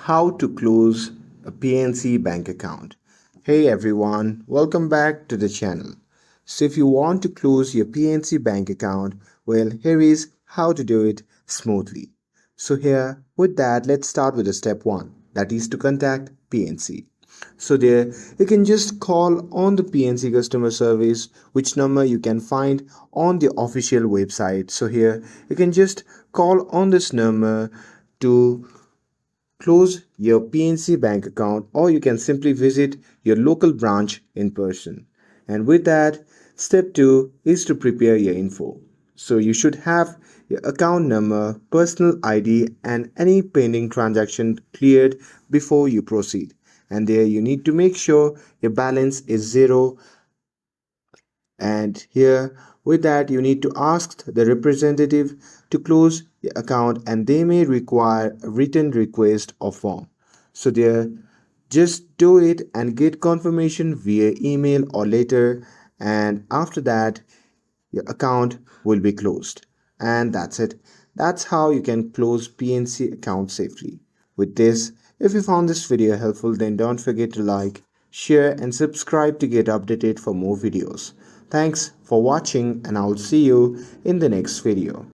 How to close a PNC bank account. Hey everyone, welcome back to the channel. So if you want to close your PNC bank account, well, here is how to do it smoothly. So here, with that, let's start with the step 1, that is to contact PNC. So there, you can just call on the PNC customer service, which number you can find on the official website. So here, you can just call on this number to close your PNC bank account, or you can simply visit your local branch in person. And with that, step 2 is to prepare your info. So you should have your account number, personal ID, and any pending transaction cleared before you proceed. And there you need to make sure your balance is zero, and here with that you need to ask the representative to close the account, and they may require a written request or form. So there, just do it and get confirmation via email or letter, and after that your account will be closed. And that's it. That's how you can close PNC account safely. With this, if you found this video helpful, then don't forget to like, share and subscribe to get updated for more videos. Thanks for watching, and I'll see you in the next video.